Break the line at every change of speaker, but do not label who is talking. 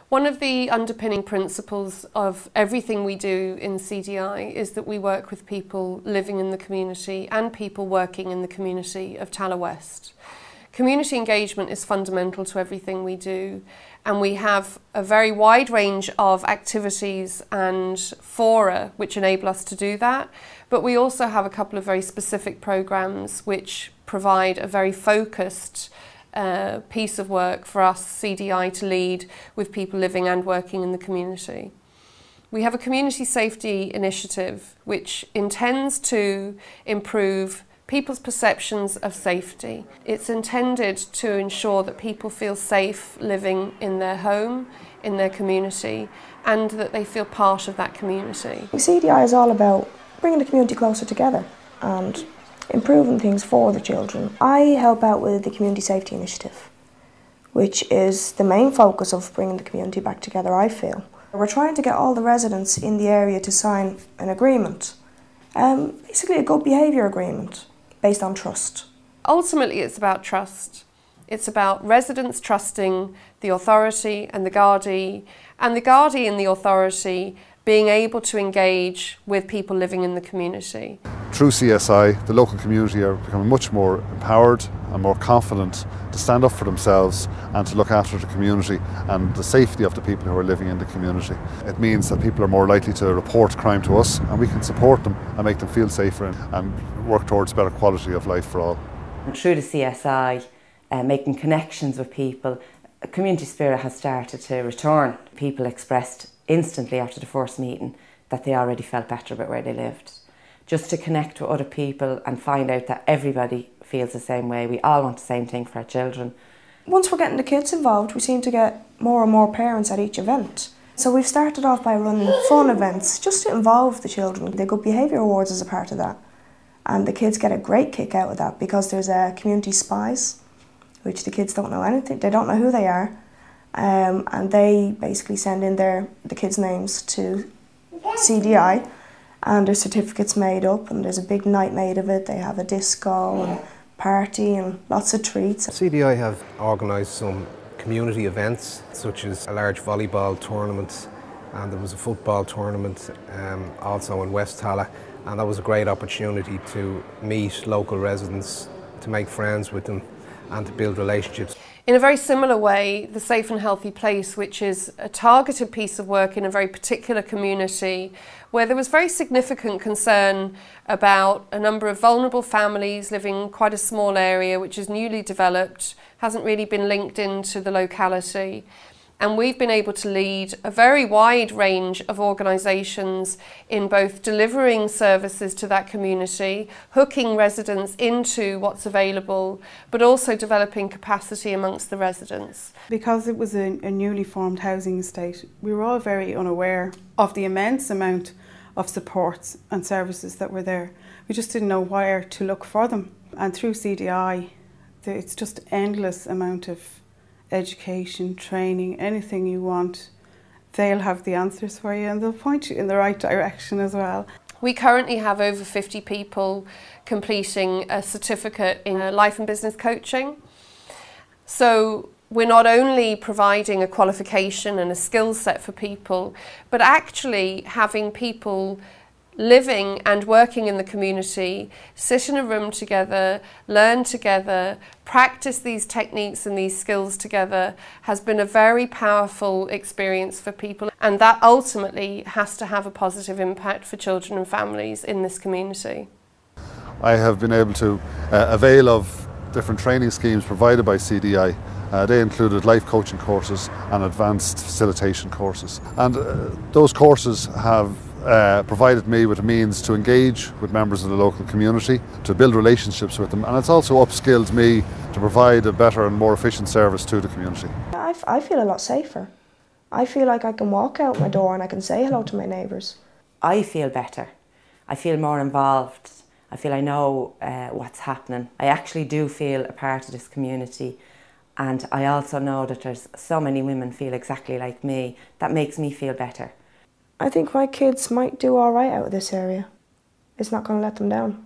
One of the underpinning principles of everything we do in CDI is that we work with people living in the community and people working in the community of Talla West. Community engagement is fundamental to everything we do, and we have a very wide range of activities and fora which enable us to do that, but we also have a couple of very specific programs which provide a very focused piece of work for us, CDI, to lead with people living and working in the community. We have a community safety initiative which intends to improve people's perceptions of safety. It's intended to ensure that people feel safe living in their home, in their community, and that they feel part of that community.
CDI is all about bringing the community closer together and improving things for the children. I help out with the Community Safety Initiative, which is the main focus of bringing the community back together, I feel. We're trying to get all the residents in the area to sign an agreement, basically a good behaviour agreement based on trust.
Ultimately, it's about trust. It's about residents trusting the authority and the Gardaí, and the Gardaí and the authority being able to engage with people living in the community.
Through CSI, the local community are becoming much more empowered and more confident to stand up for themselves and to look after the community and the safety of the people who are living in the community. It means that people are more likely to report crime to us, and we can support them and make them feel safer and work towards better quality of life for all.
Through the CSI, making connections with people, a community spirit has started to return. People expressed instantly after the first meeting that they already felt better about where they lived. Just to connect with other people and find out that everybody feels the same way. We all want the same thing for our children.
Once we're getting the kids involved, we seem to get more and more parents at each event. So we've started off by running fun events just to involve the children. The Good Behaviour Awards is a part of that. And the kids get a great kick out of that because there's community spies, which the kids don't know anything, they don't know who they are. And they basically send in the kids' names to CDI, and there's certificates made up, and there's a big night made of it. They have a disco and party and lots of treats.
CDI have organised some community events, such as a large volleyball tournament, and there was a football tournament also in West Talla, and that was a great opportunity to meet local residents, to make friends with them and to build relationships.
In a very similar way, the Safe and Healthy Place, which is a targeted piece of work in a very particular community where there was very significant concern about a number of vulnerable families living in quite a small area which is newly developed, hasn't really been linked into the locality. And we've been able to lead a very wide range of organisations in both delivering services to that community, hooking residents into what's available, but also developing capacity amongst the residents.
Because it was a newly formed housing estate, we were all very unaware of the immense amount of supports and services that were there. We just didn't know where to look for them. And through CDI, it's just endless amount of education, training, anything you want, they'll have the answers for you and they'll point you in the right direction as well.
We currently have over 50 people completing a certificate in life and business coaching. So we're not only providing a qualification and a skill set for people, but actually having people living and working in the community, sit in a room together, learn together, practice these techniques and these skills together has been a very powerful experience for people, and that ultimately has to have a positive impact for children and families in this community.
I have been able to avail of different training schemes provided by CDI. They included life coaching courses and advanced facilitation courses, and those courses have provided me with a means to engage with members of the local community, to build relationships with them, and it's also upskilled me to provide a better and more efficient service to the community.
I feel a lot safer. I feel like I can walk out my door and I can say hello to my neighbours.
I feel better. I feel more involved. I feel I know what's happening. I actually do feel a part of this community, and I also know that there's so many women feel exactly like me. That makes me feel better.
I think my kids might do all right out of this area. It's not going to let them down.